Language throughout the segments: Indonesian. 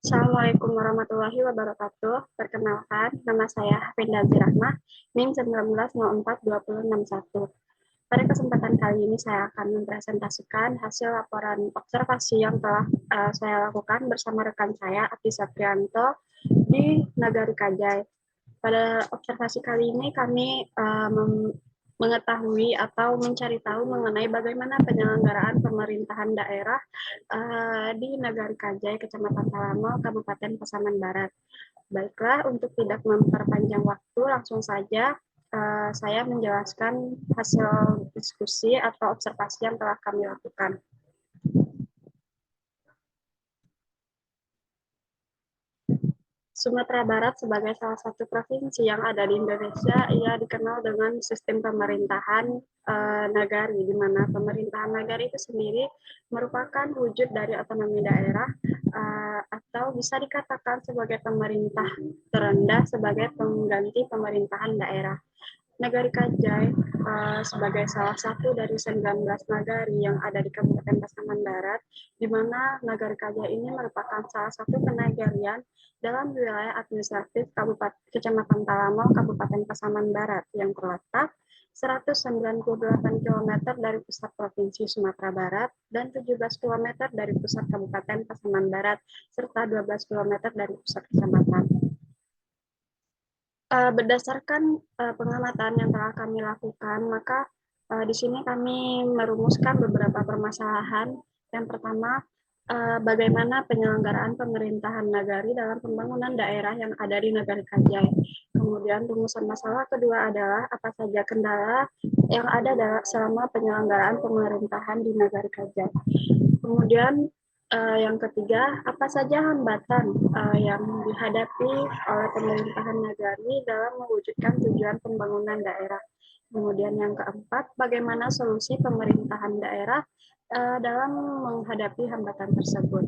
Assalamualaikum warahmatullahi wabarakatuh. Perkenalkan, nama saya Hafenda Zirahmah, NIM 19042061. Pada kesempatan kali ini saya akan mempresentasikan hasil laporan observasi yang telah saya lakukan bersama rekan saya, Ati Saprianto, di Nagari Kajai. Pada observasi kali ini kami mengetahui atau mencari tahu mengenai bagaimana penyelenggaraan pemerintahan daerah di Nagari Kajai, Kecamatan Talamo, Kabupaten Pasaman Barat. Baiklah, untuk tidak memperpanjang waktu, langsung saja saya menjelaskan hasil diskusi atau observasi yang telah kami lakukan. Sumatera Barat sebagai salah satu provinsi yang ada di Indonesia, ia dikenal dengan sistem pemerintahan nagari, di mana pemerintahan nagari itu sendiri merupakan wujud dari otonomi daerah atau bisa dikatakan sebagai pemerintah terendah sebagai pengganti pemerintahan daerah. Nagari Kajai sebagai salah satu dari 19 nagari yang ada di Kabupaten Pasaman Barat, di mana Nagari Kajai ini merupakan salah satu penagarian dalam wilayah administratif Kecamatan Talamo, Kabupaten Pasaman Barat yang terletak 198 km dari pusat Provinsi Sumatera Barat dan 17 km dari pusat Kabupaten Pasaman Barat, serta 12 km dari pusat kecamatan. Berdasarkan pengamatan yang telah kami lakukan, maka di sini kami merumuskan beberapa permasalahan. Yang pertama, bagaimana penyelenggaraan pemerintahan nagari dalam pembangunan daerah yang ada di Nagari Kajai. Kemudian rumusan masalah kedua adalah apa saja kendala yang ada selama penyelenggaraan pemerintahan di Nagari Kajai. Kemudian yang ketiga, apa saja hambatan yang dihadapi oleh pemerintahan nagari dalam mewujudkan tujuan pembangunan daerah. Kemudian yang keempat, bagaimana solusi pemerintahan daerah dalam menghadapi hambatan tersebut.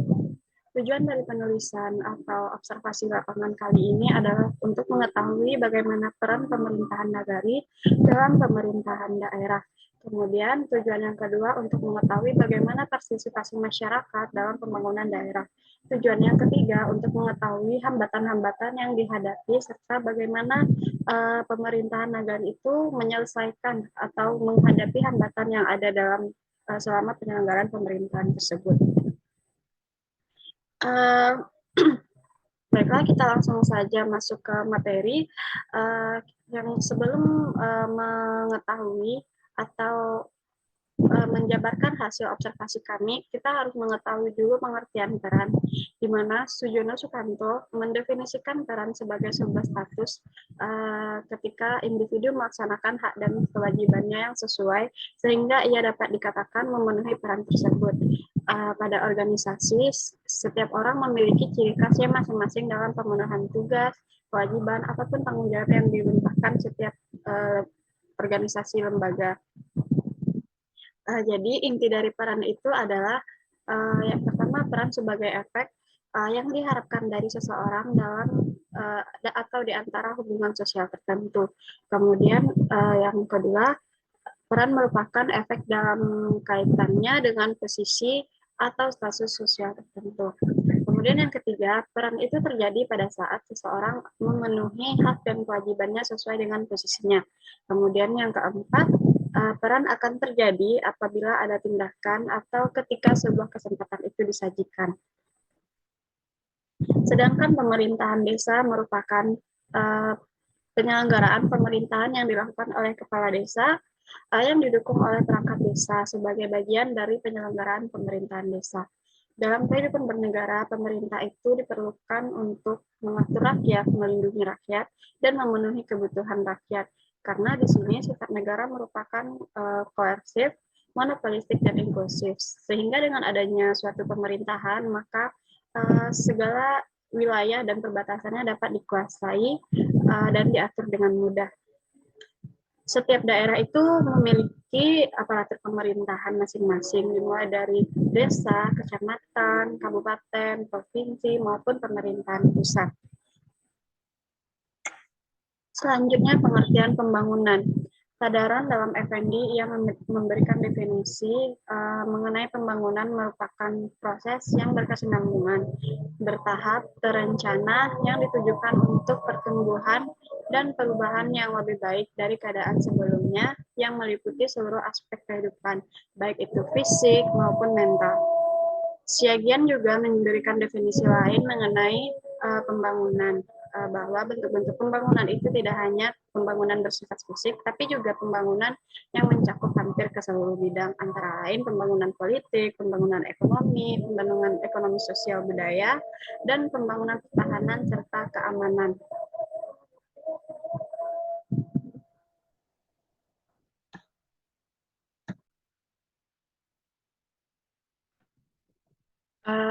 Tujuan dari penulisan atau observasi lapangan kali ini adalah untuk mengetahui bagaimana peran pemerintahan nagari dalam pemerintahan daerah. Kemudian tujuan yang kedua untuk mengetahui bagaimana partisipasi masyarakat dalam pembangunan daerah. Tujuan yang ketiga untuk mengetahui hambatan-hambatan yang dihadapi serta bagaimana pemerintahan nagari itu menyelesaikan atau menghadapi hambatan yang ada dalam selama penyelenggaraan pemerintahan tersebut. Baiklah, kita langsung saja masuk ke materi. Yang sebelum mengetahui atau menjabarkan hasil observasi kami, kita harus mengetahui dulu pengertian peran, di mana Sujono Sukanto mendefinisikan peran sebagai sebuah status ketika individu melaksanakan hak dan kewajibannya yang sesuai, sehingga ia dapat dikatakan memenuhi peran tersebut. Pada organisasi, setiap orang memiliki ciri khasnya masing-masing dalam pemenuhan tugas, kewajiban, ataupun tanggung jawab yang dilimpahkan setiap organisasi lembaga. Jadi inti dari peran itu adalah yang pertama peran sebagai efek yang diharapkan dari seseorang dalam atau di antara hubungan sosial tertentu. Kemudian yang kedua, peran merupakan efek dalam kaitannya dengan posisi atau status sosial tertentu. Kemudian yang ketiga, peran itu terjadi pada saat seseorang memenuhi hak dan kewajibannya sesuai dengan posisinya. Kemudian yang keempat, peran akan terjadi apabila ada tindakan atau ketika sebuah kesempatan itu disajikan. Sedangkan pemerintahan desa merupakan penyelenggaraan pemerintahan yang dilakukan oleh kepala desa yang didukung oleh perangkat desa sebagai bagian dari penyelenggaraan pemerintahan desa. Dalam kehidupan bernegara, pemerintah itu diperlukan untuk mengatur rakyat, melindungi rakyat, dan memenuhi kebutuhan rakyat. Karena di sini sifat negara merupakan koersif, monopolistik, dan inklusif. Sehingga dengan adanya suatu pemerintahan, maka segala wilayah dan perbatasannya dapat dikuasai dan diatur dengan mudah. Setiap daerah itu memiliki aparatur pemerintahan masing-masing, dimulai dari desa, kecamatan, kabupaten, provinsi, maupun pemerintahan pusat. Selanjutnya, pengertian pembangunan. Kesadaran dalam Effendi ia memberikan definisi mengenai pembangunan merupakan proses yang berkesinambungan, bertahap, terencana yang ditujukan untuk pertumbuhan dan perubahan yang lebih baik dari keadaan sebelumnya yang meliputi seluruh aspek kehidupan, baik itu fisik maupun mental. Siagian juga memberikan definisi lain mengenai pembangunan, bahwa bentuk-bentuk pembangunan itu tidak hanya pembangunan bersifat fisik, tapi juga pembangunan yang mencakup hampir ke seluruh bidang, antara lain pembangunan politik, pembangunan ekonomi sosial budaya, dan pembangunan pertahanan serta keamanan.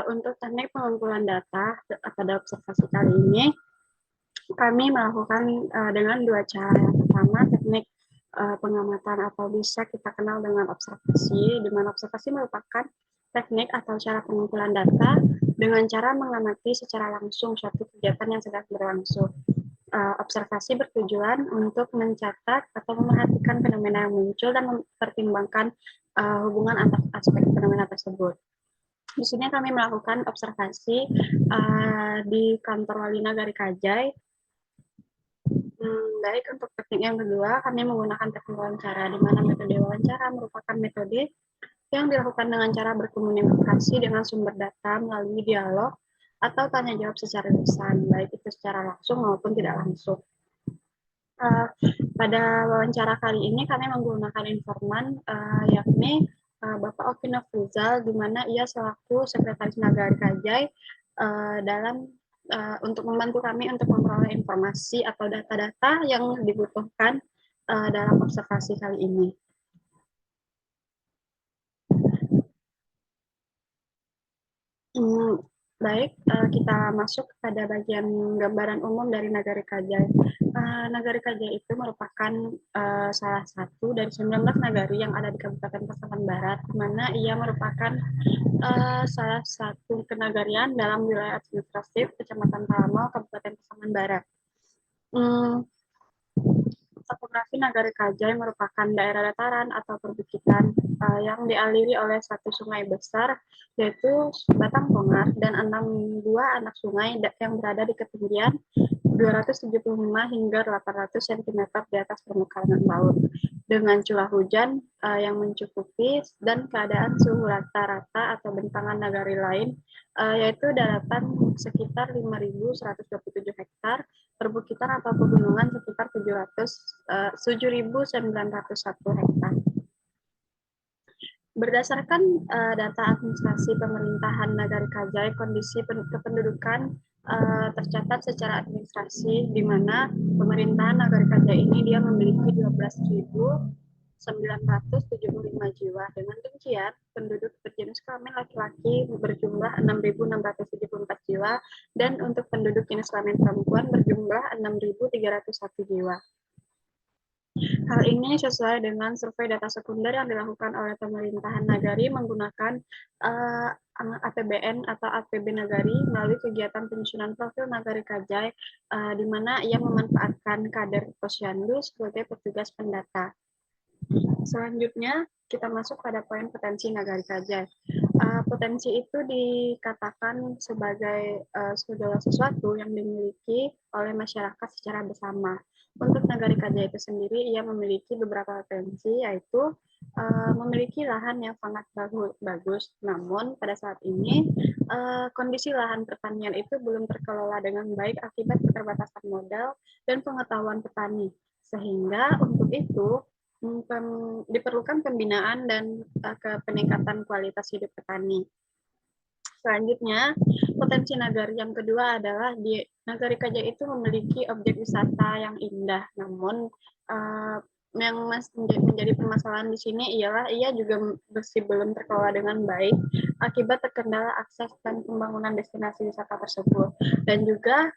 Untuk teknik pengumpulan data pada observasi kali ini, kami melakukan dengan dua cara. Yang pertama, teknik pengamatan atau bisa kita kenal dengan observasi, di mana observasi merupakan teknik atau cara pengumpulan data dengan cara mengamati secara langsung suatu kegiatan yang sedang berlangsung. Observasi bertujuan untuk mencatat atau memerhatikan fenomena yang muncul dan mempertimbangkan hubungan antar aspek fenomena tersebut. Di sini kami melakukan observasi di kantor Wali Nagari Kajai. Baik, untuk teknik yang kedua, kami menggunakan teknik wawancara, di mana metode wawancara merupakan metode yang dilakukan dengan cara berkomunikasi dengan sumber data melalui dialog atau tanya jawab secara lisan, baik itu secara langsung maupun tidak langsung. Pada wawancara kali ini kami menggunakan informan, yakni Bapak Okino Fuzal, di mana ia selaku Sekretaris Nagari Kajai dalam untuk membantu kami untuk memperoleh informasi atau data-data yang dibutuhkan dalam observasi kali ini. Baik, kita masuk pada bagian gambaran umum dari Nagari Kajai. Nagari Kajai itu merupakan salah satu dari 19 nagari yang ada di Kabupaten Pasaman Barat, di mana ia merupakan salah satu kenagarian dalam wilayah administratif Kecamatan Talamau, Kabupaten Pasaman Barat. Topografi Nagari Kajai merupakan daerah dataran atau perbukitan yang dialiri oleh satu sungai besar, yaitu Batang Pongar, dan 62 anak sungai yang berada di ketinggian 275 hingga 800 cm di atas permukaan laut, dengan curah hujan yang mencukupi dan keadaan suhu rata-rata atau bentangan nagari lain, yaitu daratan sekitar 5.127 hektar, perbukitan atau pegunungan sekitar 7.901 hektar. Berdasarkan data administrasi pemerintahan Nagari Kajai, kondisi kependudukan tercatat secara administrasi, di mana pemerintahan Nagari Kajai ini dia memiliki 12.975 jiwa. Dengan demikian, penduduk berjenis kelamin laki-laki berjumlah 6.674 jiwa, dan untuk penduduk jenis kelamin perempuan berjumlah 6.301 jiwa. Hal ini sesuai dengan survei data sekunder yang dilakukan oleh pemerintahan nagari menggunakan APBN atau APB Nagari melalui kegiatan penyusunan profil Nagari Kajai, di mana ia memanfaatkan kader posyandu sebagai petugas pendata. Selanjutnya, kita masuk pada poin potensi Nagari Kajai. Potensi itu dikatakan sebagai segala sesuatu yang dimiliki oleh masyarakat secara bersama. Untuk Nagari Kajai itu sendiri, ia memiliki beberapa potensi, yaitu memiliki lahan yang sangat bagus. Namun, pada saat ini, kondisi lahan pertanian itu belum terkelola dengan baik akibat keterbatasan modal dan pengetahuan petani. Sehingga untuk itu, diperlukan pembinaan dan peningkatan kualitas hidup petani. Selanjutnya, potensi nagari yang kedua adalah di Nagari Kajai itu memiliki objek wisata yang indah. Namun yang menjadi permasalahan di sini ialah ia juga masih belum terkelola dengan baik akibat terkendala akses dan pembangunan destinasi wisata tersebut, dan juga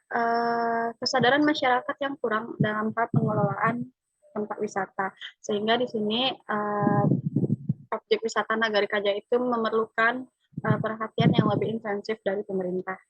kesadaran masyarakat yang kurang dalam hal pengelolaan tempat wisata, sehingga di sini objek wisata Nagari Kajai itu memerlukan perhatian yang lebih intensif dari pemerintah.